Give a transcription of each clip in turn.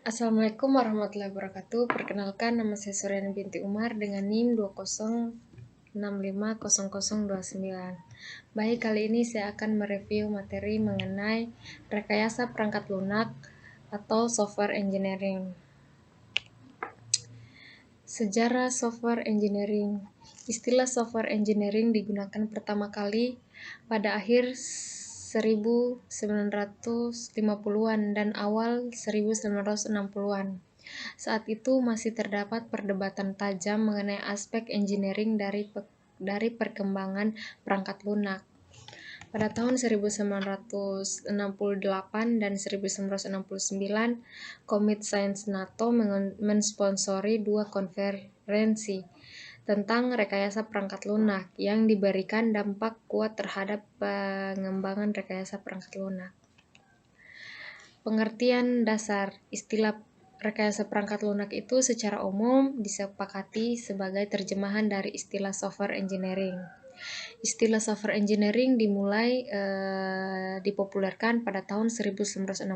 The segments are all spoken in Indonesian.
Assalamualaikum warahmatullahi wabarakatuh. Perkenalkan, nama saya Suryani binti Umar dengan NIM 20650029. Baik, kali ini saya akan mereview materi mengenai rekayasa perangkat lunak atau software engineering. Sejarah software engineering. Istilah software engineering digunakan pertama kali pada akhir 1950-an dan awal 1960-an. Saat itu masih terdapat perdebatan tajam mengenai aspek engineering dari perkembangan perangkat lunak. Pada tahun 1968 dan 1969, Komite Sains NATO mensponsori dua konferensi tentang rekayasa perangkat lunak yang diberikan dampak kuat terhadap pengembangan rekayasa perangkat lunak. Pengertian dasar istilah rekayasa perangkat lunak itu secara umum disepakati sebagai terjemahan dari istilah software engineering. Istilah software engineering dipopulerkan pada tahun 1968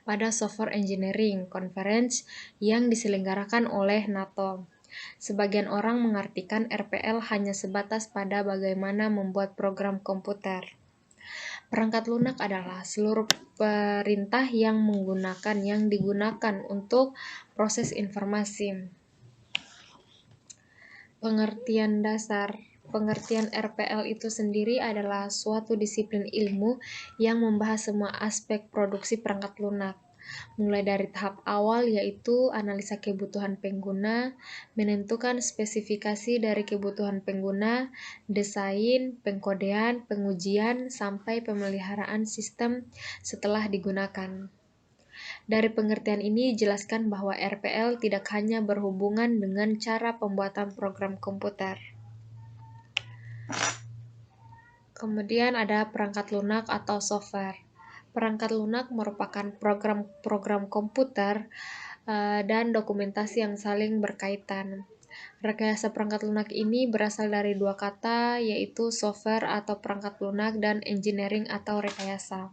pada Software Engineering Conference yang diselenggarakan oleh NATO. Sebagian orang mengartikan RPL hanya sebatas pada bagaimana membuat program komputer. Perangkat lunak adalah seluruh perintah yang digunakan untuk proses informasi. Pengertian dasar. Pengertian RPL itu sendiri adalah suatu disiplin ilmu yang membahas semua aspek produksi perangkat lunak, mulai dari tahap awal yaitu analisa kebutuhan pengguna, menentukan spesifikasi dari kebutuhan pengguna, desain, pengkodean, pengujian, sampai pemeliharaan sistem setelah digunakan. Dari pengertian ini dijelaskan bahwa RPL tidak hanya berhubungan dengan cara pembuatan program komputer. Kemudian ada perangkat lunak atau software. Perangkat lunak merupakan program komputer dan dokumentasi yang saling berkaitan. Rekayasa perangkat lunak ini berasal dari dua kata, yaitu software atau perangkat lunak dan engineering atau rekayasa.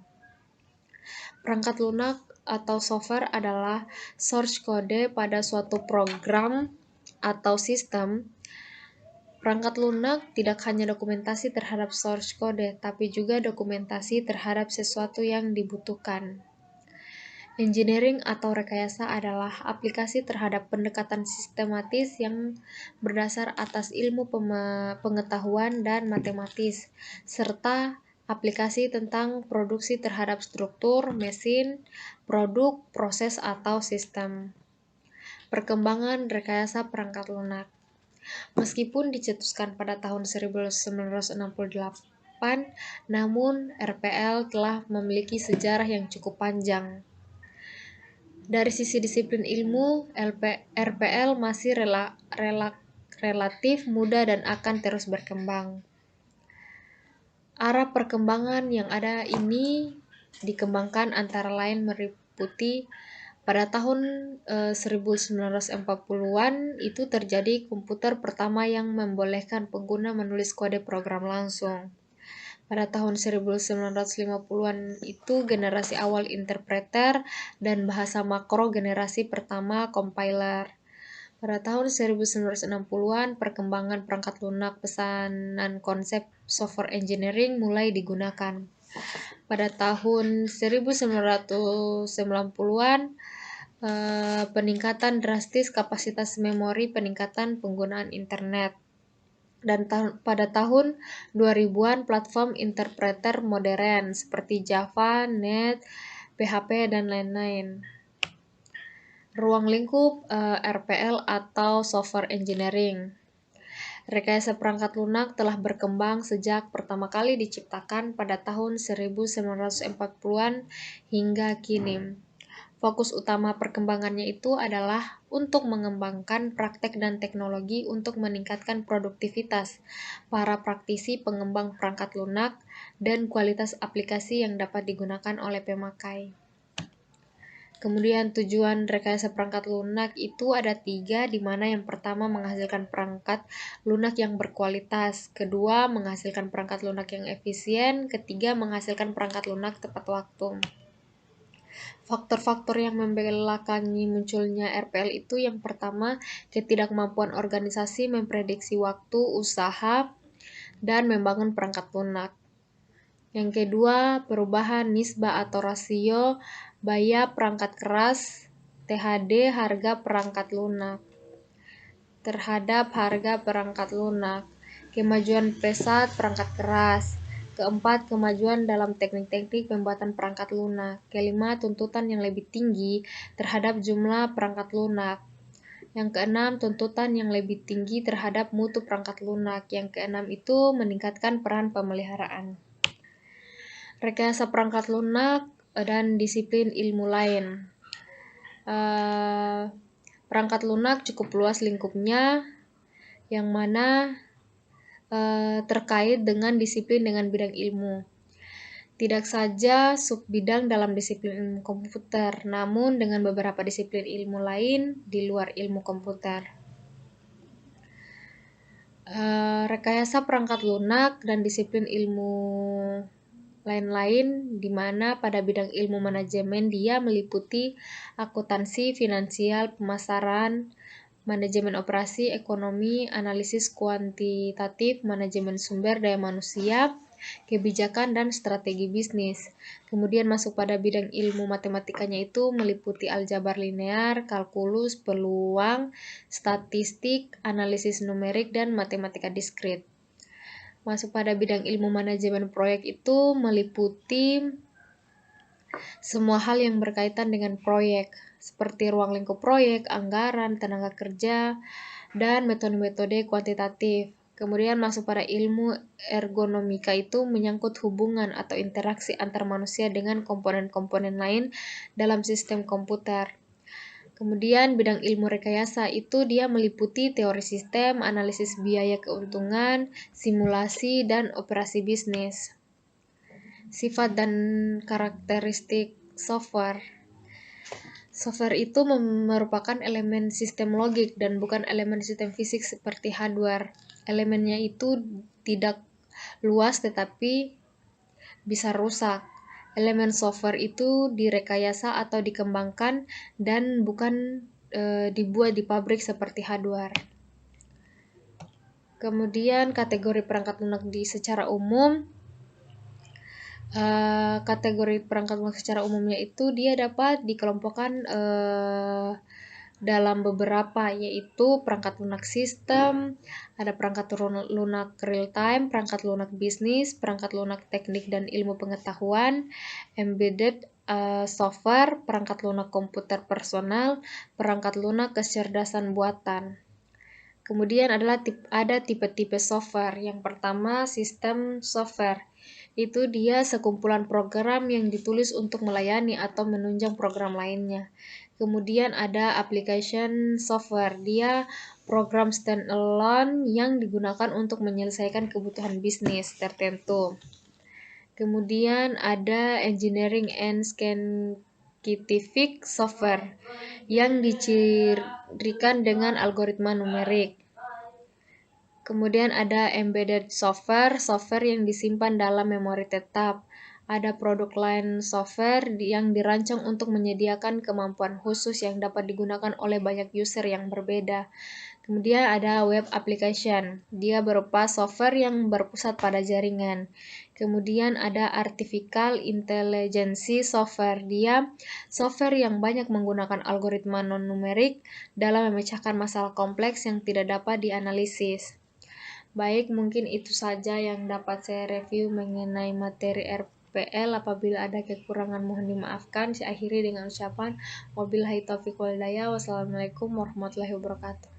Perangkat lunak atau software adalah source code pada suatu program atau sistem. Perangkat lunak tidak hanya dokumentasi terhadap source code, tapi juga dokumentasi terhadap sesuatu yang dibutuhkan. Engineering atau rekayasa adalah aplikasi terhadap pendekatan sistematis yang berdasar atas ilmu pengetahuan dan matematis, serta aplikasi tentang produksi terhadap struktur, mesin, produk, proses, atau sistem. Perkembangan rekayasa perangkat lunak. Meskipun dicetuskan pada tahun 1968, namun RPL telah memiliki sejarah yang cukup panjang. Dari sisi disiplin ilmu, RPL masih relatif muda dan akan terus berkembang. Arah perkembangan yang ada ini dikembangkan antara lain meliputi pada tahun 1940-an itu terjadi komputer pertama yang membolehkan pengguna menulis kode program langsung. Pada tahun 1950-an itu generasi awal interpreter dan bahasa makro generasi pertama compiler. Pada tahun 1960-an, perkembangan perangkat lunak pesanan konsep software engineering mulai digunakan. Pada tahun 1990-an, peningkatan drastis kapasitas memori, peningkatan penggunaan internet. Dan pada tahun 2000-an, platform interpreter modern seperti Java, Net, PHP, dan lain-lain. Ruang lingkup RPL atau software engineering. Rekayasa perangkat lunak telah berkembang sejak pertama kali diciptakan pada tahun 1940-an hingga kini. Fokus utama perkembangannya itu adalah untuk mengembangkan praktek dan teknologi untuk meningkatkan produktivitas para praktisi pengembang perangkat lunak dan kualitas aplikasi yang dapat digunakan oleh pemakai. Kemudian tujuan rekayasa perangkat lunak itu ada 3, di mana yang pertama menghasilkan perangkat lunak yang berkualitas, kedua menghasilkan perangkat lunak yang efisien, ketiga menghasilkan perangkat lunak tepat waktu. Faktor-faktor yang membelakangi munculnya RPL itu yang pertama, ketidakmampuan organisasi memprediksi waktu, usaha, dan membangun perangkat lunak. Yang kedua, perubahan nisbah atau rasio biaya perangkat keras THD harga perangkat lunak terhadap harga perangkat lunak. Kemajuan pesat perangkat keras. Keempat, kemajuan dalam teknik-teknik pembuatan perangkat lunak. Kelima, tuntutan yang lebih tinggi terhadap jumlah perangkat lunak. Yang keenam, tuntutan yang lebih tinggi terhadap mutu perangkat lunak. Yang keenam itu meningkatkan peran pemeliharaan. Rekayasa perangkat lunak dan disiplin ilmu lain. Perangkat lunak cukup luas lingkupnya, yang mana terkait dengan disiplin dengan bidang ilmu. Tidak saja subbidang dalam disiplin ilmu komputer, namun dengan beberapa disiplin ilmu lain di luar ilmu komputer. Rekayasa perangkat lunak dan disiplin ilmu lain-lain, di mana pada bidang ilmu manajemen dia meliputi akuntansi, finansial, pemasaran, manajemen operasi, ekonomi, analisis kuantitatif, manajemen sumber daya manusia, kebijakan, dan strategi bisnis. Kemudian masuk pada bidang ilmu matematikanya itu meliputi aljabar linear, kalkulus, peluang, statistik, analisis numerik, dan matematika diskrit. Masuk pada bidang ilmu manajemen proyek itu meliputi semua hal yang berkaitan dengan proyek, seperti ruang lingkup proyek, anggaran, tenaga kerja, dan metode-metode kuantitatif. Kemudian masuk pada ilmu ergonomika itu menyangkut hubungan atau interaksi antar manusia dengan komponen-komponen lain dalam sistem komputer. Kemudian bidang ilmu rekayasa itu dia meliputi teori sistem, analisis biaya keuntungan, simulasi, dan operasi bisnis. Sifat dan karakteristik software. Software itu merupakan elemen sistem logik dan bukan elemen sistem fisik seperti hardware. Elemennya itu tidak luas tetapi bisa rusak. Elemen software itu direkayasa atau dikembangkan dan bukan dibuat di pabrik seperti hardware. Kemudian kategori perangkat lunak secara umum. Kategori perangkat lunak secara umumnya itu dia dapat dikelompokkan dalam beberapa, yaitu perangkat lunak sistem, ada perangkat lunak real time, perangkat lunak bisnis, perangkat lunak teknik dan ilmu pengetahuan, embedded software, perangkat lunak komputer personal, perangkat lunak kecerdasan buatan. Kemudian ada tipe-tipe software. Yang pertama, sistem software. Itu dia sekumpulan program yang ditulis untuk melayani atau menunjang program lainnya. Kemudian ada application software. Dia program standalone yang digunakan untuk menyelesaikan kebutuhan bisnis tertentu. Kemudian ada engineering and scientific software yang dicirikan dengan algoritma numerik. Kemudian ada embedded software, software yang disimpan dalam memori tetap. Ada produk line software yang dirancang untuk menyediakan kemampuan khusus yang dapat digunakan oleh banyak user yang berbeda. Kemudian ada web application, dia berupa software yang berpusat pada jaringan. Kemudian ada artificial intelligence software, dia software yang banyak menggunakan algoritma non-numerik dalam memecahkan masalah kompleks yang tidak dapat dianalisis. Baik, mungkin itu saja yang dapat saya review mengenai materi RPL. Apabila ada kekurangan mohon dimaafkan. Saya akhiri dengan ucapan wabillahi taufiq wal hidayah. Wassalamualaikum warahmatullahi wabarakatuh.